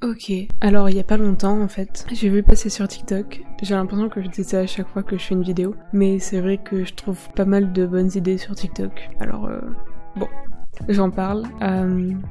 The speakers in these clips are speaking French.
Ok, alors il y a pas longtemps en fait, j'ai vu passer sur TikTok, j'ai l'impression que je dis ça à chaque fois que je fais une vidéo, mais c'est vrai que je trouve pas mal de bonnes idées sur TikTok, alors bon, j'en parle.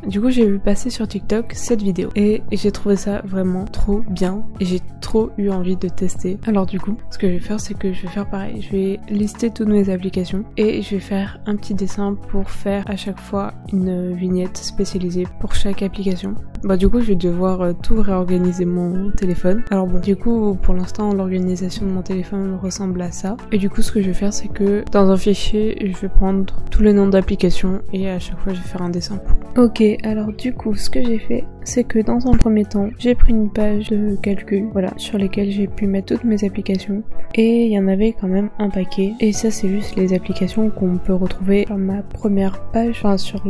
Du coup j'ai vu passer sur TikTok cette vidéo et j'ai trouvé ça vraiment trop bien et j'ai trop eu envie de tester. Alors du coup, ce que je vais faire c'est que je vais faire pareil, je vais lister toutes mes applications et je vais faire un petit dessin pour faire à chaque fois une vignette spécialisée pour chaque application. Bah du coup je vais devoir tout réorganiser mon téléphone. Alors bon, du coup pour l'instant l'organisation de mon téléphone ressemble à ça. Et du coup ce que je vais faire c'est que dans un fichier je vais prendre tous les noms d'applications et à chaque fois je vais faire un dessin. Ok, alors du coup ce que j'ai fait c'est que dans un premier temps j'ai pris une page de calcul, voilà, sur lesquelles j'ai pu mettre toutes mes applications. Et il y en avait quand même un paquet. Et ça c'est juste les applications qu'on peut retrouver sur ma première page, enfin sur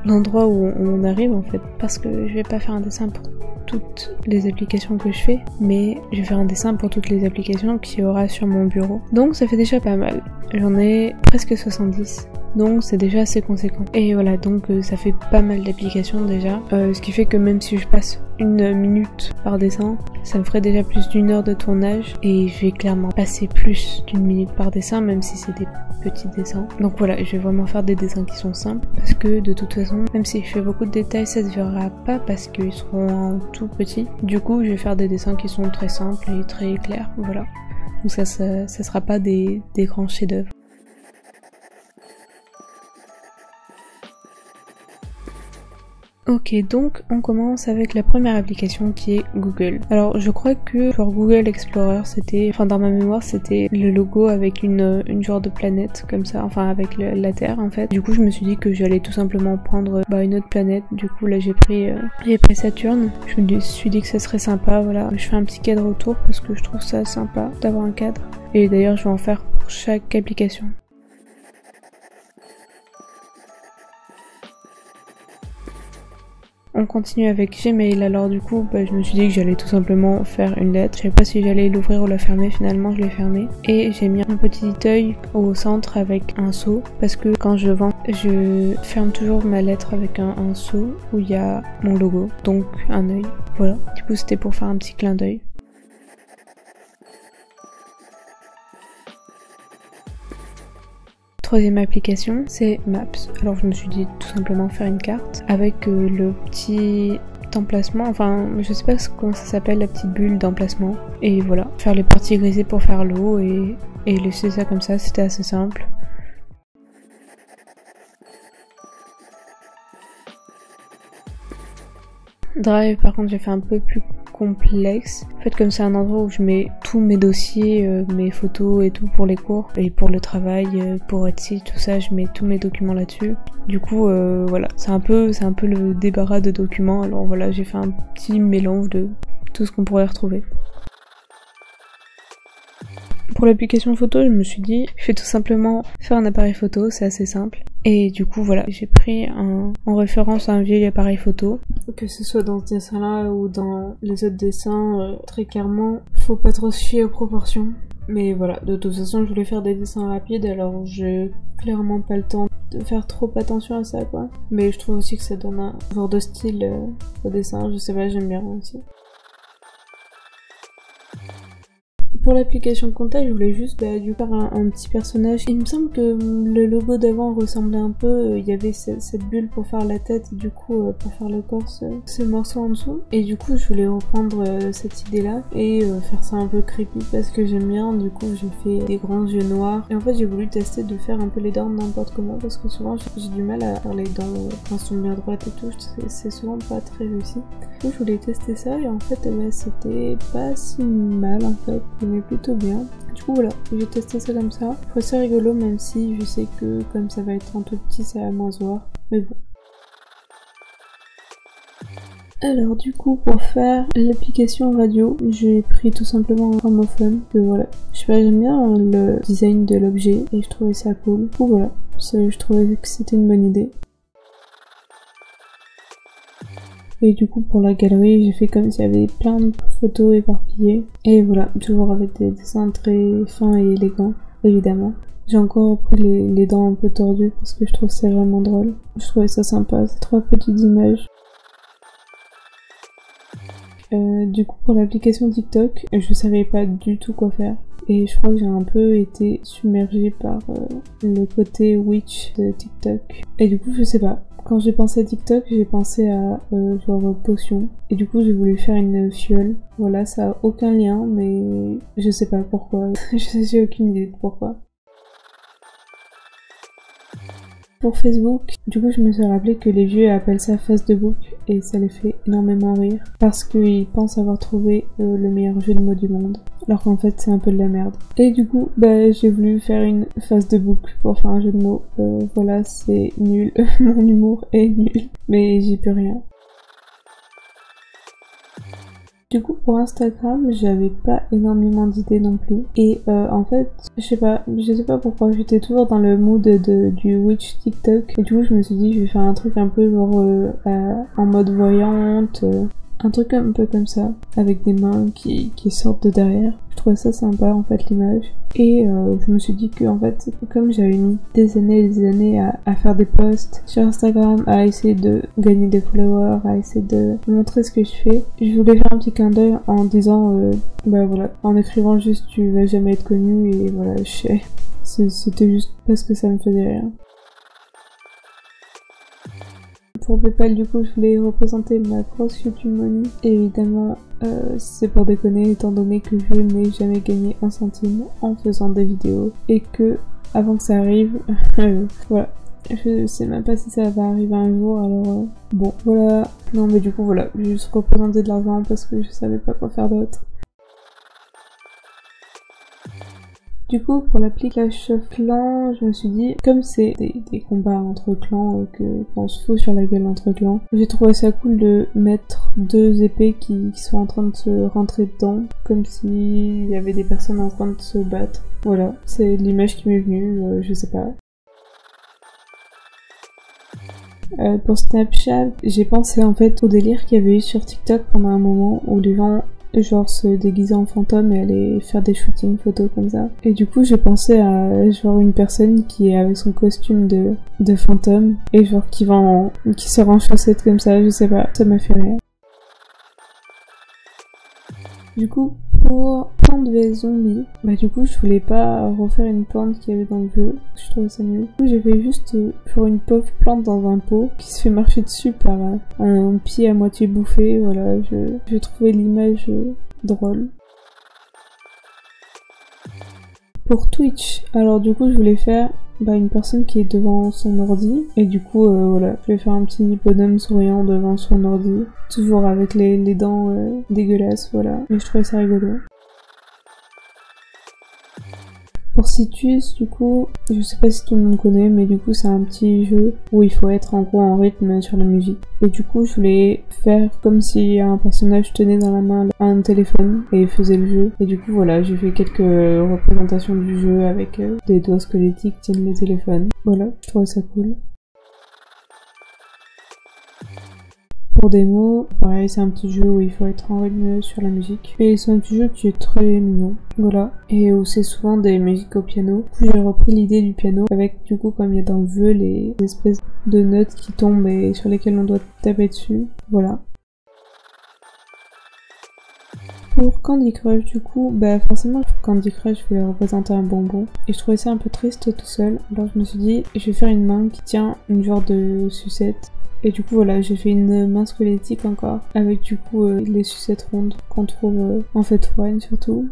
l'endroit où on arrive en fait. Parce que je vais pas faire un dessin pour toutes les applications que je fais, mais je vais faire un dessin pour toutes les applications qu'il y aura sur mon bureau. Donc ça fait déjà pas mal. J'en ai presque 70. Donc c'est déjà assez conséquent. Et voilà, donc ça fait pas mal d'applications déjà. Ce qui fait que même si je passe une minute par dessin, ça me ferait déjà plus d'une heure de tournage. Et je vais clairement passer plus d'une minute par dessin, même si c'est des petits dessins. Donc voilà, je vais vraiment faire des dessins qui sont simples. Parce que de toute façon, même si je fais beaucoup de détails, ça se verra pas parce qu'ils seront tout petits. Du coup, je vais faire des dessins qui sont très simples et très clairs. Voilà. Donc ça sera pas des grands chefs-d'œuvre. Ok, donc on commence avec la première application qui est Google. Alors je crois que genre Google Explorer c'était, enfin dans ma mémoire c'était le logo avec une genre de planète comme ça, enfin avec la Terre en fait. Du coup je me suis dit que j'allais tout simplement prendre une autre planète. Du coup là j'ai pris Saturne. Je me suis dit que ça serait sympa, voilà. Je fais un petit cadre autour parce que je trouve ça sympa d'avoir un cadre. Et d'ailleurs je vais en faire pour chaque application. On continue avec Gmail, alors du coup je me suis dit que j'allais tout simplement faire une lettre. Je savais pas si j'allais l'ouvrir ou la fermer, finalement je l'ai fermée. Et j'ai mis un petit œil au centre avec un seau, parce que quand je vends, je ferme toujours ma lettre avec un seau où il y a mon logo, donc un œil. Voilà, du coup c'était pour faire un petit clin d'œil. Troisième application, c'est Maps. Alors je me suis dit tout simplement faire une carte avec le petit emplacement, enfin je sais pas comment ça s'appelle, la petite bulle d'emplacement. Et voilà, faire les parties grisées pour faire l'eau et laisser ça comme ça, c'était assez simple. Drive par contre j'ai fait un peu plus complexe. En fait comme c'est un endroit où je mets tous mes dossiers, mes photos et tout pour les cours et pour le travail, pour Etsy, tout ça, je mets tous mes documents là-dessus. Du coup voilà, c'est un peu le débarras de documents, alors voilà, j'ai fait un petit mélange de tout ce qu'on pourrait retrouver. Pour l'application photo, je me suis dit, je vais tout simplement faire un appareil photo, c'est assez simple. Et du coup, voilà, j'ai pris en référence un vieil appareil photo. Que ce soit dans ce dessin-là ou dans les autres dessins, très clairement, faut pas trop se fier aux proportions. Mais voilà, de toute façon, je voulais faire des dessins rapides, alors j'ai clairement pas le temps de faire trop attention à ça, quoi. Mais je trouve aussi que ça donne un genre de style au dessin, je sais pas, j'aime bien aussi. Pour l'application contact, je voulais juste du faire un petit personnage. Il me semble que le logo d'avant ressemblait un peu, il y avait cette bulle pour faire la tête et du coup pour faire le corps, ce morceau en dessous. Et du coup je voulais reprendre cette idée là et faire ça un peu creepy parce que j'aime bien. Du coup j'ai fait des grands yeux noirs et en fait j'ai voulu tester de faire un peu les dents n'importe comment parce que souvent j'ai du mal à faire les dents quand elles sont bien droites et tout, c'est souvent pas très réussi. Du coup je voulais tester ça et en fait c'était pas si mal en fait. Mais plutôt bien. Du coup voilà, j'ai testé ça comme ça. Je trouve ça rigolo même si je sais que comme ça va être un tout petit, ça va moins se voir. Mais bon. Alors du coup pour faire l'application radio, j'ai pris tout simplement un gramophone. Et voilà. Je sais pas, j'aime bien le design de l'objet et je trouvais ça cool. Du coup voilà, je trouvais que c'était une bonne idée. Et du coup pour la galerie j'ai fait comme s'il y avait plein de photos éparpillées. Et voilà, toujours avec des dessins très fins et élégants, évidemment. J'ai encore pris les dents un peu tordues parce que je trouve ça vraiment drôle. Je trouvais ça sympa, ces 3 petites images. Du coup pour l'application TikTok, je savais pas du tout quoi faire. Et je crois que j'ai un peu été submergée par le côté witch de TikTok. Et du coup je sais pas. Quand j'ai pensé à TikTok, j'ai pensé à genre potion. Et du coup j'ai voulu faire une fiole. Voilà, ça a aucun lien, mais je sais pas pourquoi. J'ai aucune idée de pourquoi. Pour Facebook, du coup je me suis rappelé que les vieux appellent ça Facebook et ça les fait énormément rire parce qu'ils pensent avoir trouvé le meilleur jeu de mots du monde alors qu'en fait c'est un peu de la merde. Et du coup bah j'ai voulu faire une Facebook pour faire un jeu de mots. Voilà, c'est nul, mon humour est nul mais j'y peux rien. Du coup pour Instagram j'avais pas énormément d'idées non plus et en fait je sais pas pourquoi j'étais toujours dans le mood du witch TikTok et du coup je me suis dit je vais faire un truc un peu genre en mode voyante, un truc un peu comme ça avec des mains qui sortent de derrière. Je trouvais ça sympa en fait l'image et je me suis dit que en fait comme j'avais mis des années à faire des posts sur Instagram, à essayer de gagner des followers, à essayer de montrer ce que je fais, je voulais faire un petit clin d'œil en disant bah voilà, en écrivant juste tu vas jamais être connu et voilà, c'était juste parce que ça me faisait rire. Pour Paypal, du coup, je voulais représenter ma grosse YouTube money. Et évidemment, c'est pour déconner, étant donné que je n'ai jamais gagné un centime en faisant des vidéos. Et que, avant que ça arrive, voilà. Je sais même pas si ça va arriver un jour, alors bon, voilà. Non, mais du coup, voilà, j'ai juste représenté de l'argent parce que je savais pas quoi faire d'autre. Du coup, pour l'appli Clash of Clans, je me suis dit, comme c'est des combats entre clans, qu'on se fout sur la gueule entre clans, j'ai trouvé ça cool de mettre deux épées qui sont en train de se rentrer dedans, comme s'il y avait des personnes en train de se battre. Voilà, c'est l'image qui m'est venue, je sais pas. Pour Snapchat, j'ai pensé en fait au délire qu'il y avait eu sur TikTok pendant un moment où les gens genre se déguiser en fantôme et aller faire des shootings photos comme ça. Et du coup j'ai pensé à genre une personne qui est avec son costume de fantôme et genre qui sort en chaussettes comme ça, je sais pas, ça m'a fait rire. Du coup pour Plante vs Zombie, bah du coup je voulais pas refaire une plante qu'il y avait dans le jeu, je trouvais ça mieux. Du coup j'ai fait juste pour une pauvre plante dans un pot qui se fait marcher dessus par un pied à moitié bouffé, voilà, je trouvais l'image drôle. Pour Twitch, alors du coup je voulais faire une personne qui est devant son ordi et du coup voilà, je vais faire un petit bonhomme souriant devant son ordi, toujours avec les dents dégueulasses, voilà, mais je trouvais ça rigolo. Pour Citus, du coup, je sais pas si tout le monde connaît, mais du coup c'est un petit jeu où il faut être en gros en rythme sur la musique. Et du coup je voulais faire comme si un personnage tenait dans la main un téléphone et faisait le jeu. Et du coup voilà, j'ai fait quelques représentations du jeu avec des doigts squelettiques qui tiennent le téléphone. Voilà, je trouvais ça cool. Pour Démo, pareil, c'est un petit jeu où il faut être en rythme sur la musique. Et c'est un petit jeu qui est très mignon. Voilà. Et où c'est souvent des musiques au piano. Du coup, j'ai repris l'idée du piano avec, du coup, comme il y a dans le jeu, les espèces de notes qui tombent et sur lesquelles on doit taper dessus. Voilà. Pour Candy Crush, du coup, forcément, pour Candy Crush, je voulais représenter un bonbon. Et je trouvais ça un peu triste tout seul. Alors je me suis dit, je vais faire une main qui tient une genre de sucette. Et du coup voilà, j'ai fait une main squelettique encore, avec du coup les sucettes rondes qu'on trouve en Fate One surtout.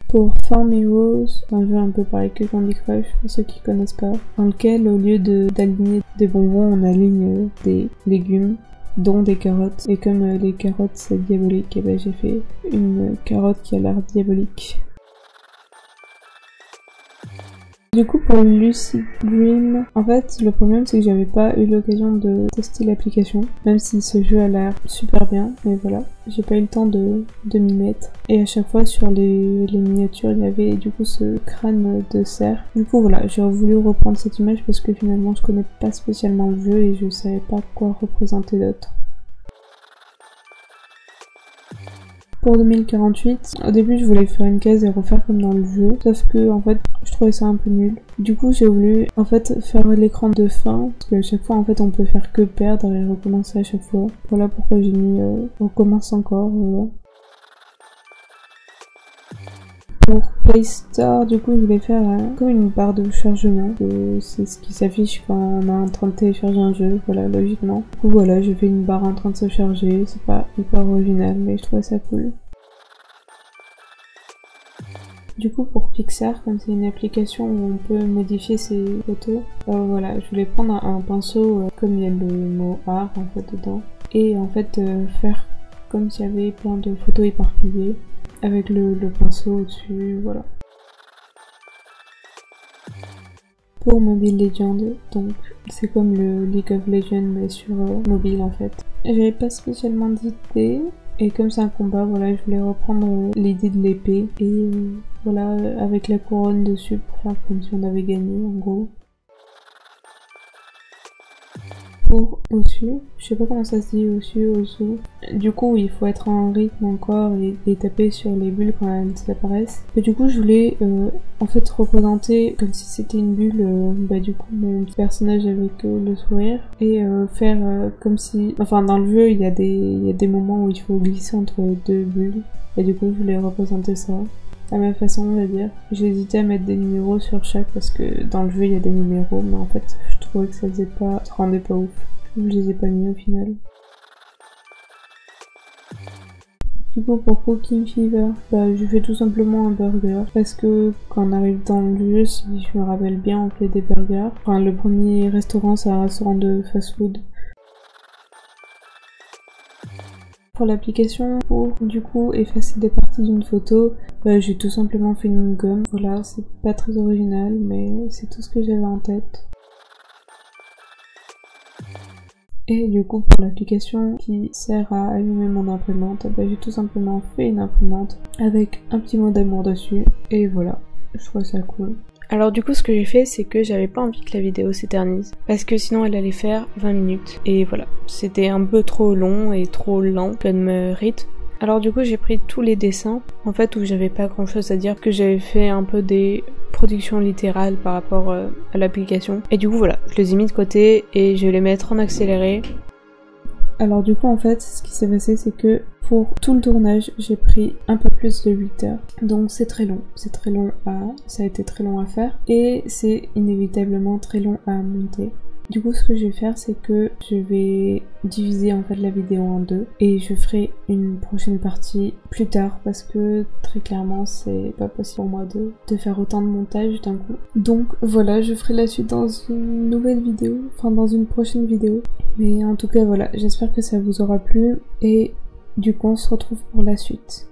Pour Farm Heroes, c'est un jeu un peu pareil que Candy Crush, pour ceux qui connaissent pas, dans lequel au lieu d'aligner des bonbons, on aligne des légumes, dont des carottes. Et comme les carottes c'est diabolique, et j'ai fait une carotte qui a l'air diabolique. Du coup pour Lucid Dream, en fait le problème c'est que j'avais pas eu l'occasion de tester l'application, même si ce jeu a l'air super bien, mais voilà, j'ai pas eu le temps de m'y mettre. Et à chaque fois sur les miniatures il y avait du coup ce crâne de cerf. Du coup voilà, j'ai voulu reprendre cette image parce que finalement je connais pas spécialement le jeu et je savais pas quoi représenter d'autre. Pour 2048, au début je voulais faire une case et refaire comme dans le jeu, sauf que en fait je trouvais ça un peu nul. Du coup j'ai voulu en fait faire l'écran de fin, parce qu'à chaque fois en fait on peut faire que perdre et recommencer à chaque fois. Voilà pourquoi j'ai mis on recommence encore, voilà. Pour Playstore, du coup, je voulais faire comme une barre de chargement. C'est ce qui s'affiche quand on est en train de télécharger un jeu, voilà, logiquement. Du coup, voilà, j'ai fait une barre en train de se charger. C'est pas hyper original, mais je trouvais ça cool. Du coup, pour Pixar, comme c'est une application où on peut modifier ses photos, voilà, je voulais prendre un pinceau, comme il y a le mot art en fait dedans, et en fait faire comme s'il y avait plein de photos éparpillées. Avec le pinceau au-dessus, voilà. Pour Mobile Legends, donc c'est comme le League of Legends mais sur mobile en fait. J'avais pas spécialement d'idée, et comme c'est un combat, voilà, je voulais reprendre l'idée de l'épée, et voilà, avec la couronne dessus pour faire comme si on avait gagné en gros. Pour au-dessus, je sais pas comment ça se dit, au-dessous. Du coup, il faut être en rythme encore et taper sur les bulles quand elles apparaissent. Et du coup, je voulais en fait représenter comme si c'était une bulle, bah du coup mon petit personnage avec le sourire, et faire comme si, enfin dans le jeu il y a des moments où il faut glisser entre deux bulles, et du coup je voulais représenter ça. À ma façon, on va dire. J'ai hésité à mettre des numéros sur chaque parce que dans le jeu il y a des numéros, mais en fait je trouvais que ça rendait pas ouf. Je les ai pas mis au final. Du coup, pour Cooking Fever, bah, je fais tout simplement un burger parce que quand on arrive dans le jeu, si je me rappelle bien, on fait des burgers. Enfin, le premier restaurant, c'est un restaurant de fast-food. Pour l'application, pour du coup effacer des parties d'une photo, j'ai tout simplement fait une gomme. Voilà, c'est pas très original, mais c'est tout ce que j'avais en tête. Et du coup, pour l'application qui sert à allumer mon imprimante, j'ai tout simplement fait une imprimante avec un petit mot d'amour dessus. Et voilà, je trouve ça cool. Alors du coup ce que j'ai fait c'est que j'avais pas envie que la vidéo s'éternise parce que sinon elle allait faire 20 minutes et voilà, c'était un peu trop long et trop lent comme rythme. Alors du coup j'ai pris tous les dessins en fait où j'avais pas grand chose à dire, que j'avais fait un peu des productions littérales par rapport à l'application, et du coup voilà, je les ai mis de côté et je vais les mettre en accéléré. Alors du coup en fait ce qui s'est passé c'est que pour tout le tournage j'ai pris un peu plus de 8 heures, donc c'est très long, ça a été très long à faire et c'est inévitablement très long à monter. Du coup ce que je vais faire c'est que je vais diviser en fait la vidéo en deux et je ferai une prochaine partie plus tard parce que très clairement c'est pas possible pour moi de faire autant de montage d'un coup. Donc voilà, je ferai la suite dans une nouvelle vidéo, enfin dans une prochaine vidéo. Mais en tout cas voilà, j'espère que ça vous aura plu et du coup on se retrouve pour la suite.